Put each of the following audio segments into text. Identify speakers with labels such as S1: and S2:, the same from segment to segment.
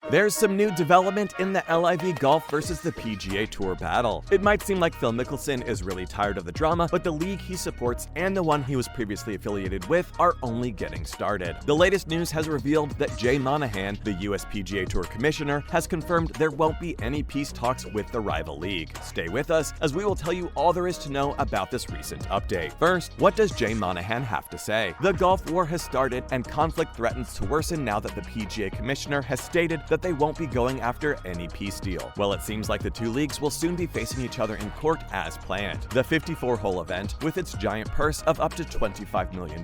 S1: There's some new development in the LIV Golf versus the PGA Tour battle. It might seem like Phil Mickelson is really tired of the drama, but the league he supports and the one he was previously affiliated with are only getting started. The latest news has revealed that Jay Monahan, the US PGA Tour commissioner, has confirmed there won't be any peace talks with the rival league. Stay with us as we will tell you all there is to know about this recent update. First, what does Jay Monahan have to say? The Gulf War has started and conflict threatens to worsen now that the PGA commissioner has stated that they won't be going after any peace deal. Well, it seems like the two leagues will soon be facing each other in court as planned. The 54-hole event, with its giant purse of up to $25 million,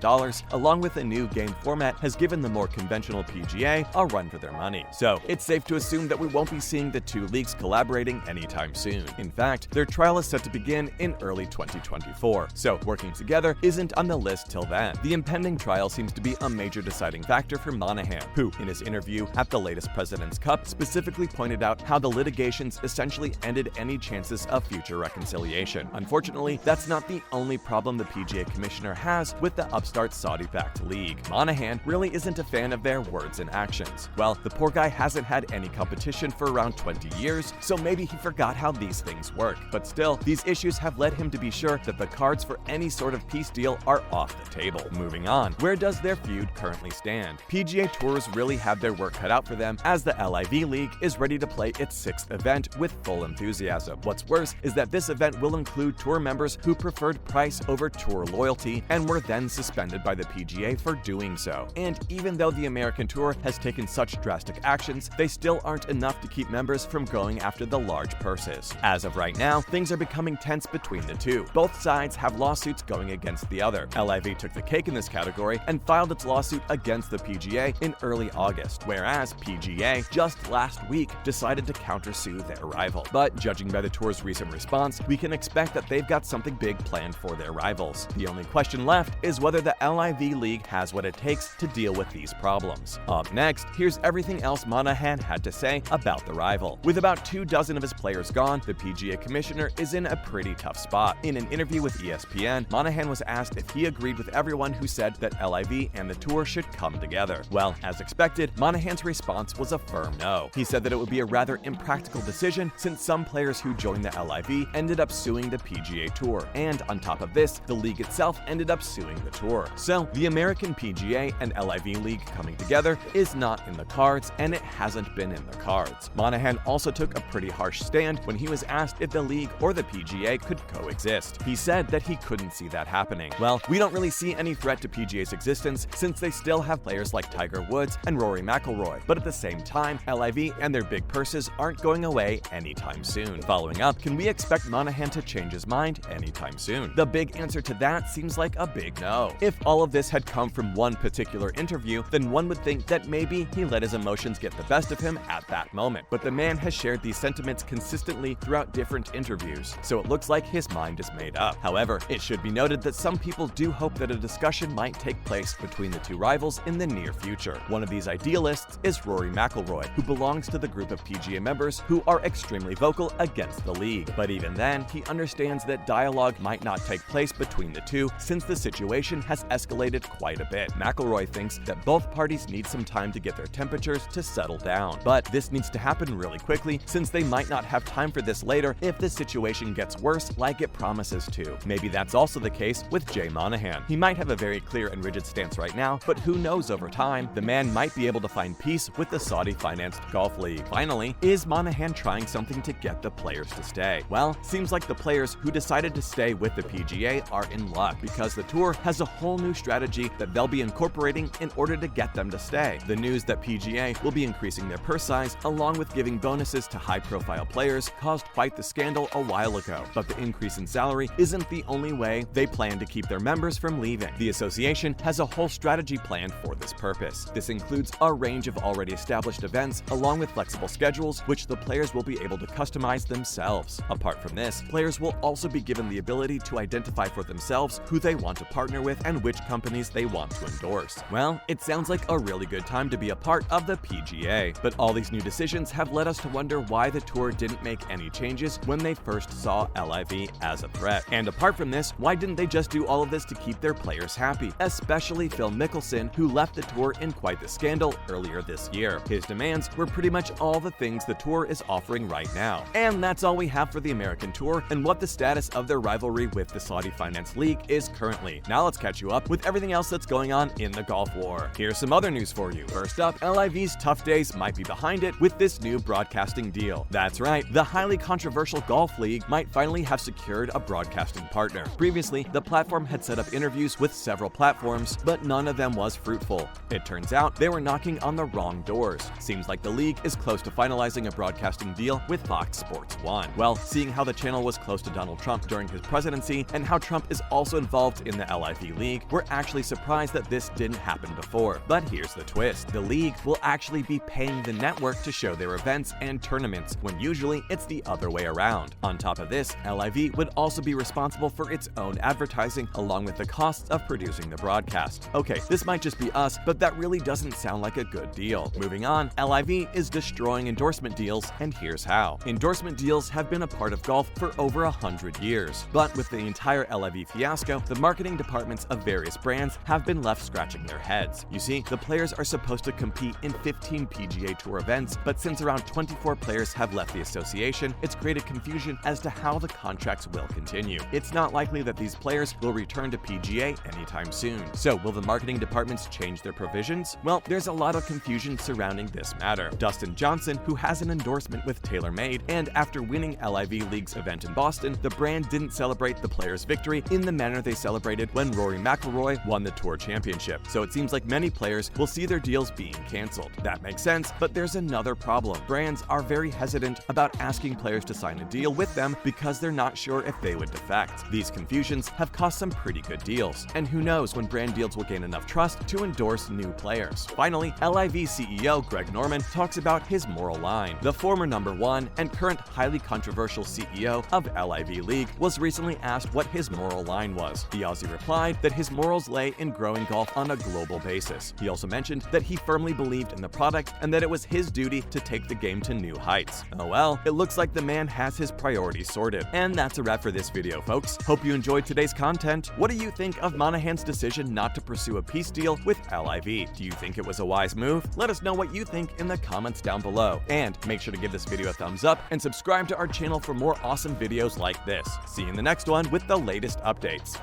S1: along with a new game format, has given the more conventional PGA a run for their money. So, it's safe to assume that we won't be seeing the two leagues collaborating anytime soon. In fact, their trial is set to begin in early 2024, so working together isn't on the list till then. The impending trial seems to be a major deciding factor for Monahan, who, in his interview at the latest President's Cup, specifically pointed out how the litigations essentially ended any chances of future reconciliation. Unfortunately, that's not the only problem the PGA Commissioner has with the upstart Saudi-backed league. Monahan really isn't a fan of their words and actions. Well, the poor guy hasn't had any competition for around 20 years, so maybe he forgot how these things work. But still, these issues have led him to be sure that the cards for any sort of peace deal are off the table. Moving on, where does their feud currently stand? PGA Tours really have their work cut out for them, as the LIV League is ready to play its 6th event with full enthusiasm. What's worse is that this event will include tour members who preferred price over tour loyalty and were then suspended by the PGA for doing so. And even though the American Tour has taken such drastic actions, they still aren't enough to keep members from going after the large purses. As of right now, things are becoming tense between the two. Both sides have lawsuits going against the other. LIV took the cake in this category and filed its lawsuit against the PGA in early August, whereas PGA just last week decided to countersue their rival. But judging by the tour's recent response, we can expect that they've got something big planned for their rivals. The only question left is whether the LIV League has what it takes to deal with these problems. Up next, here's everything else Monahan had to say about the rival. With about 24 of his players gone, the PGA Commissioner is in a pretty tough spot. In an interview with ESPN, Monahan was asked if he agreed with everyone who said that LIV and the tour should come together. Well, as expected, Monahan's response was a firm no. He said that it would be a rather impractical decision since some players who joined the LIV ended up suing the PGA Tour, and on top of this, the league itself ended up suing the tour. So, the American PGA and LIV League coming together is not in the cards, and it hasn't been in the cards. Monahan also took a pretty harsh stand when he was asked if the league or the PGA could coexist. He said that he couldn't see that happening. Well, we don't really see any threat to PGA's existence since they still have players like Tiger Woods and Rory McIlroy, but at the same time, LIV and their big purses aren't going away anytime soon. Following up, can we expect Monahan to change his mind anytime soon? The big answer to that seems like a big no. If all of this had come from one particular interview, then one would think that maybe he let his emotions get the best of him at that moment. But the man has shared these sentiments consistently throughout different interviews, so it looks like his mind is made up. However, it should be noted that some people do hope that a discussion might take place between the two rivals in the near future. One of these idealists is Rory McIlroy, who belongs to the group of PGA members who are extremely vocal against the league. But even then, he understands that dialogue might not take place between the two since the situation has escalated quite a bit. McIlroy thinks that both parties need some time to get their temperatures to settle down. But this needs to happen really quickly since they might not have time for this later if the situation gets worse like it promises to. Maybe that's also the case with Jay Monahan. He might have a very clear and rigid stance right now, but who knows, over time, the man might be able to find peace with the Saudi-financed golf league. Finally, is Monahan trying something to get the players to stay? Well, seems like the players who decided to stay with the PGA are in luck because the tour has a whole new strategy that they'll be incorporating in order to get them to stay. The news that PGA will be increasing their purse size along with giving bonuses to high-profile players caused quite the scandal a while ago, but the increase in salary isn't the only way they plan to keep their members from leaving. The association has a whole strategy planned for this purpose. This includes a range of already established events along with flexible schedules which the players will be able to customize themselves. Apart from this, players will also be given the ability to identify for themselves who they want to partner with and which companies they want to endorse. Well, it sounds like a really good time to be a part of the PGA, but all these new decisions have led us to wonder why the tour didn't make any changes when they first saw LIV as a threat. And apart from this, why didn't they just do all of this to keep their players happy, especially Phil Mickelson, who left the tour in quite the scandal earlier this year? His demands were pretty much all the things the tour is offering right now. And that's all we have for the American Tour and what the status of their rivalry with the Saudi Finance League is currently. Now let's catch you up with everything else that's going on in the golf war. Here's some other news for you. First up, LIV's tough days might be behind it with this new broadcasting deal. That's right, the highly controversial golf league might finally have secured a broadcasting partner. Previously, the platform had set up interviews with several platforms, but none of them was fruitful. It turns out they were knocking on the wrong doors. Seems like the league is close to finalizing a broadcasting deal with Fox Sports 1. Well, seeing how the channel was close to Donald Trump during his presidency and how Trump is also involved in the LIV League, we're actually surprised that this didn't happen before. But here's the twist. The league will actually be paying the network to show their events and tournaments, when usually it's the other way around. On top of this, LIV would also be responsible for its own advertising along with the costs of producing the broadcast. Okay, this might just be us, but that really doesn't sound like a good deal. Moving on, LIV is destroying endorsement deals, and here's how. Endorsement deals have been a part of golf for over 100 years, but with the entire LIV fiasco, the marketing departments of various brands have been left scratching their heads. You see, the players are supposed to compete in 15 PGA Tour events, but since around 24 players have left the association, it's created confusion as to how the contracts will continue. It's not likely that these players will return to PGA anytime soon. So, will the marketing departments change their provisions? Well, there's a lot of confusion surrounding this matter. Dustin Johnson, who has an endorsement with TaylorMade, and after winning LIV League's event in Boston, the brand didn't celebrate the player's victory in the manner they celebrated when Rory McIlroy won the Tour Championship. So it seems like many players will see their deals being canceled. That makes sense, but there's another problem. Brands are very hesitant about asking players to sign a deal with them because they're not sure if they would defect. These confusions have cost some pretty good deals, and who knows when brand deals will gain enough trust to endorse new players. Finally, LIV CEO Greg Norman talks about his moral line. The former #1 and current highly controversial CEO of LIV League was recently asked what his moral line was. The Aussie replied that his morals lay in growing golf on a global basis. He also mentioned that he firmly believed in the product and that it was his duty to take the game to new heights. Oh well, it looks like the man has his priorities sorted. And that's a wrap for this video, folks. Hope you enjoyed today's content. What do you think of Monahan's decision not to pursue a peace deal with LIV? Do you think it was a wise move? Let us know what you think in the comments down below. And make sure to give this video a thumbs up and subscribe to our channel for more awesome videos like this. See you in the next one with the latest updates.